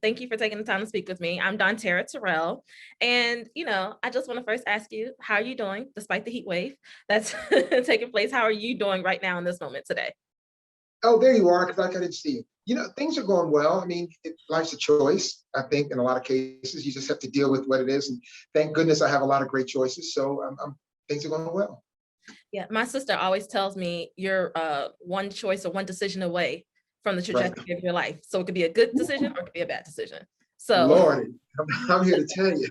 Thank you for taking the time to speak with me. I'm Dontera Terrell. And, I just want to first ask you, how are you doing despite the heat wave that's taking place? How are you doing right now in this moment today? Oh, there you are, because I didn't see you. Things are going well. I mean, life's a choice. I think in a lot of cases, you just have to deal with what it is. And thank goodness I have a lot of great choices. So things are going well. Yeah, my sister always tells me you're one choice or one decision away from the Right. trajectory of your life. So it could be a good decision or it could be a bad decision. So, Lord, I'm here to tell you.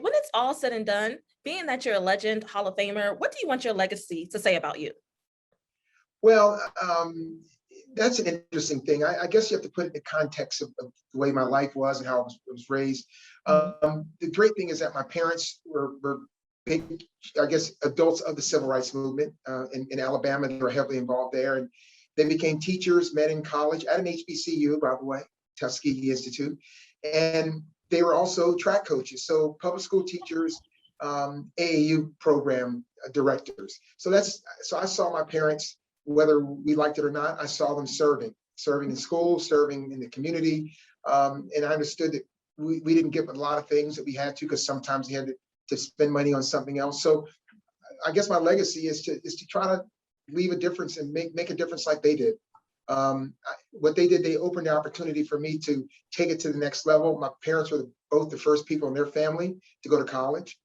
when it's all said and done, being that you're a legend, Hall of Famer, what do you want your legacy to say about you? Well, that's an interesting thing. I guess you have to put it in the context of the way my life was and how I was raised. Mhm. The great thing is that my parents were big, I guess, adults of the civil rights movement in Alabama. They were heavily involved there, and they became teachers, met in college at an HBCU, by the way, Tuskegee Institute, and they were also track coaches, so public school teachers, AAU program directors. So I saw my parents, whether we liked it or not. I saw them serving in school, serving in the community, and I understood that we didn't get a lot of things that we had to, because sometimes we had to spend money on something else. So I guess my legacy is to try to leave a difference and make a difference like they did. What they did, they opened the opportunity for me to take it to the next level. My parents were both the first people in their family to go to college.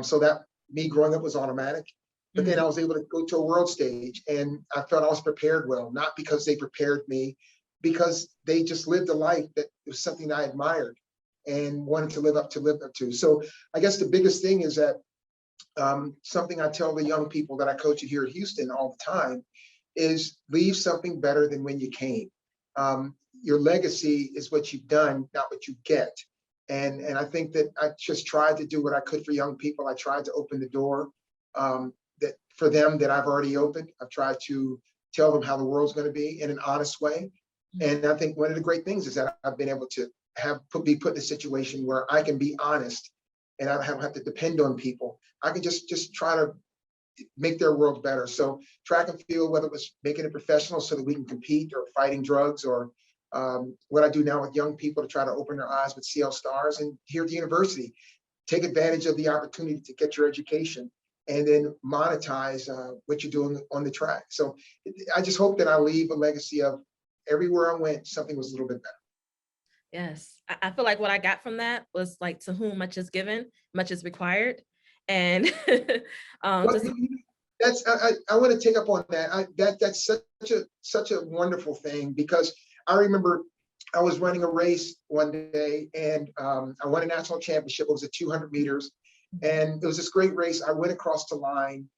So that me growing up was automatic. But then I was able to go to a world stage, and I felt I was prepared well, not because they prepared me, because they just lived a life that was something I admired and wanted to live up to. So I guess the biggest thing is that something I tell the young people that I coach here at Houston all the time is leave something better than when you came. Your legacy is what you've done, not what you get. And I think that I just tried to do what I could for young people. I tried to open the door that for them that I've already opened. I've tried to tell them how the world's going to be in an honest way. And I think one of the great things is that I've been able to be put in a situation where I can be honest, and I don't have to depend on people. I can just try to make their world better. So track and field, whether it was making it professional so that we can compete, or fighting drugs, or what I do now with young people to try to open their eyes with CL stars, and here at the university, take advantage of the opportunity to get your education and then monetize what you're doing on the track. So I just hope that I leave a legacy of everywhere I went, something was a little bit better. Yes. I feel like what I got from that was like, to whom much is given, much is required. And Well, just that's I want to take up on that. That's such a wonderful thing, because I remember I was running a race one day, and I won a national championship. It was at 200 meters, and it was this great race. I went across the line,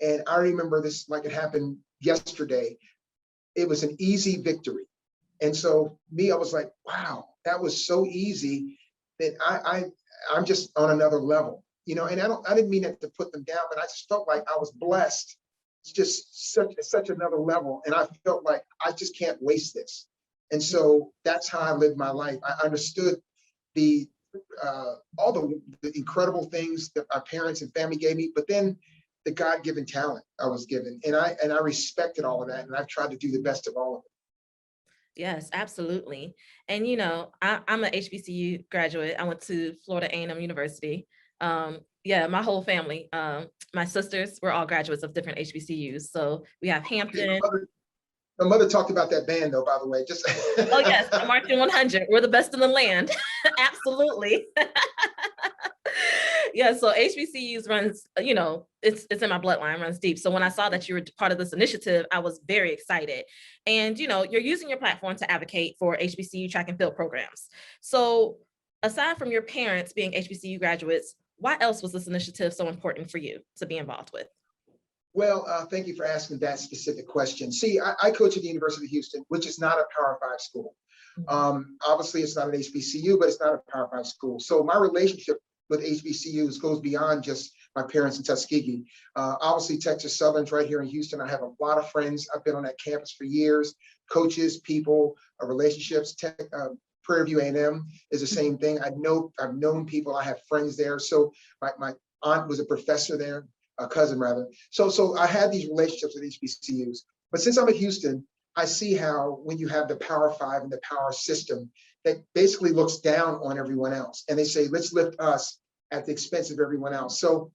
and I remember this like it happened yesterday. It was an easy victory, and so I was like, wow, that was so easy that I'm just on another level. And I didn't mean it to put them down, but I just felt like I was blessed. It's just such another level. And I felt like I just can't waste this. And so that's how I lived my life. I understood the all the incredible things that my parents and family gave me, but then the God-given talent I was given. And I respected all of that. And I've tried to do the best of all of it. yes, absolutely. And I'm an HBCU graduate. I went to Florida A&M University. Yeah, my whole family, my sisters were all graduates of different HBCUs. So we have Hampton. My mother talked about that band, though, by the way. Just Oh yes, the Marching 100. We're the best in the land. Absolutely. Yeah, so HBCUs runs, it's in my bloodline, runs deep. So when I saw that you were part of this initiative, I was very excited. And you're using your platform to advocate for HBCU track and field programs. So aside from your parents being HBCU graduates, why else was this initiative so important for you to be involved with? Well, thank you for asking that specific question. See, I coach at the University of Houston, which is not a Power 5 school. Obviously, it's not an HBCU, but it's not a Power 5 school. So my relationship with HBCUs goes beyond just my parents in Tuskegee. Obviously, Texas Southern's right here in Houston. I have a lot of friends. I've been on that campus for years. Coaches, people, relationships. Prairie View A&M is the same thing. I've known people. I have friends there. So my aunt was a professor there, a cousin rather. So I had these relationships with HBCUs. But since I'm at Houston, I see how when you have the Power Five and the power system that basically looks down on everyone else, and they say, let's lift us at the expense of everyone else. So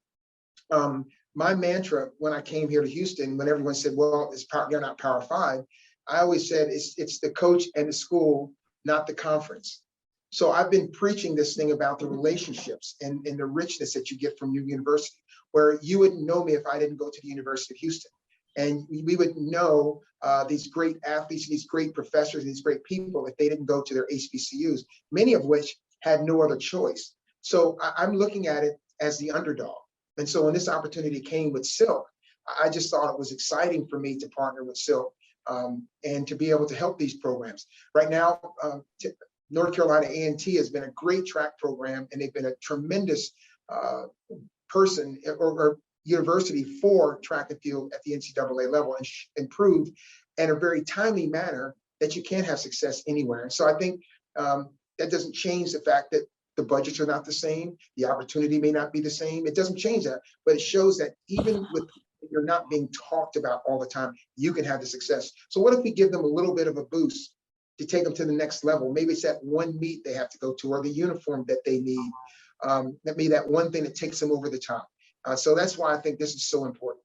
um, my mantra when I came here to Houston, when everyone said, well, you're not Power Five, I always said it's the coach and the school, not the conference. So I've been preaching this thing about the relationships and the richness that you get from your university, where you wouldn't know me if I didn't go to the University of Houston. And we would know these great athletes, these great professors, these great people if they didn't go to their HBCUs, many of which had no other choice. So I'm looking at it as the underdog. And so when this opportunity came with Silk, I just thought it was exciting for me to partner with Silk and to be able to help these programs. Right now, North Carolina A&T has been a great track program, and they've been a tremendous person or university for track and field at the NCAA level, and improved in a very timely manner that you can have success anywhere. So I think that doesn't change the fact that the budgets are not the same, the opportunity may not be the same. It doesn't change that, but it shows that even with you're not being talked about all the time, you can have the success. So what if we give them a little bit of a boost to take them to the next level? Maybe it's that one meet they have to go to, or the uniform that they need. That may be that one thing that takes them over the top. So that's why I think this is so important.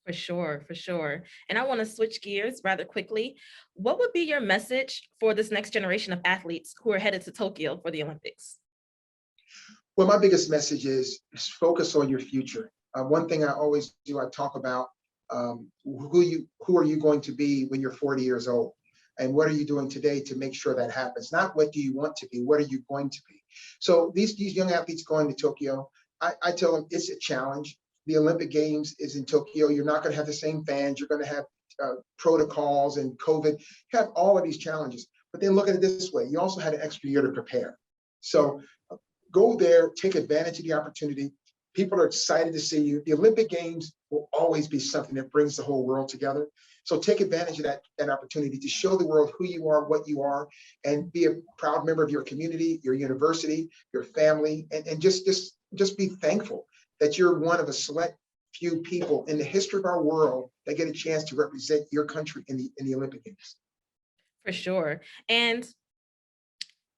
For sure, for sure. And I want to switch gears rather quickly. What would be your message for this next generation of athletes who are headed to Tokyo for the Olympics? Well, my biggest message is focus on your future. One thing I always do, I talk about who are you going to be when you're 40 years old, and what are you doing today to make sure that happens? Not what do you want to be, what are you going to be? So these young athletes going to Tokyo, I tell them it's a challenge. The Olympic Games is in Tokyo. You're not going to have the same fans. You're going to have protocols and COVID. You have all of these challenges. But then look at it this way: you also had an extra year to prepare. So go there, take advantage of the opportunity. People are excited to see you. The Olympic Games will always be something that brings the whole world together. So take advantage of that opportunity to show the world who you are, what you are, and be a proud member of your community, your university, your family, and just be thankful that you're one of a select few people in the history of our world that get a chance to represent your country in the Olympic Games. For sure. And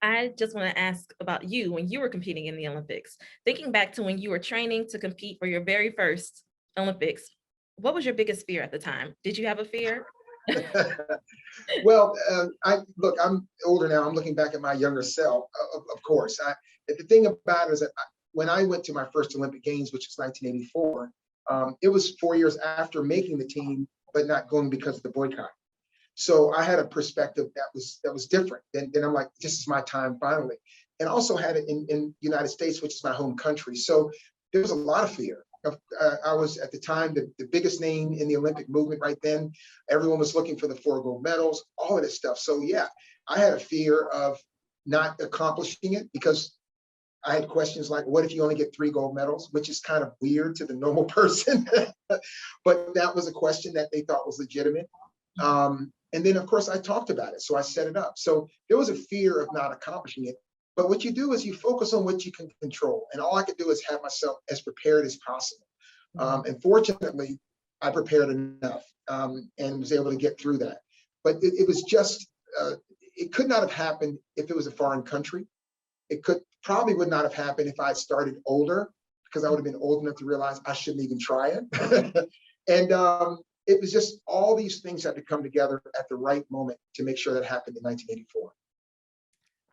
I just want to ask about you when you were competing in the Olympics. Thinking back to when you were training to compete for your very first Olympics, what was your biggest fear at the time? Did you have a fear? Well, I'm older now. I'm looking back at my younger self, of course. The thing about it is that when I went to my first Olympic Games, which was 1984, it was 4 years after making the team, but not going because of the boycott. So I had a perspective that was different. Then I'm like, this is my time finally. And also had it in the United States, which is my home country. So there was a lot of fear. I was at the time the biggest name in the Olympic movement right then. Everyone was looking for the 4 gold medals, all of this stuff. So yeah, I had a fear of not accomplishing it because I had questions like, what if you only get 3 gold medals, which is kind of weird to the normal person. But that was a question that they thought was legitimate. And then, of course, I talked about it. So I set it up. So there was a fear of not accomplishing it. But what you do is you focus on what you can control. And all I could do is have myself as prepared as possible. And fortunately, I prepared enough and was able to get through that. But it was just, it could not have happened if it was a foreign country. It probably would not have happened if I had started older, because I would have been old enough to realize I shouldn't even try it. And it was just all these things had to come together at the right moment to make sure that happened in 1984.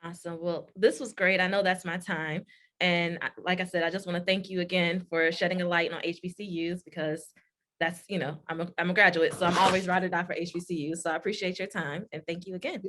Awesome. Well, this was great. I know that's my time. And like I said, I just want to thank you again for shedding a light on HBCUs, because that's, I'm a graduate, so I'm always ride or die for HBCUs. So I appreciate your time and thank you again.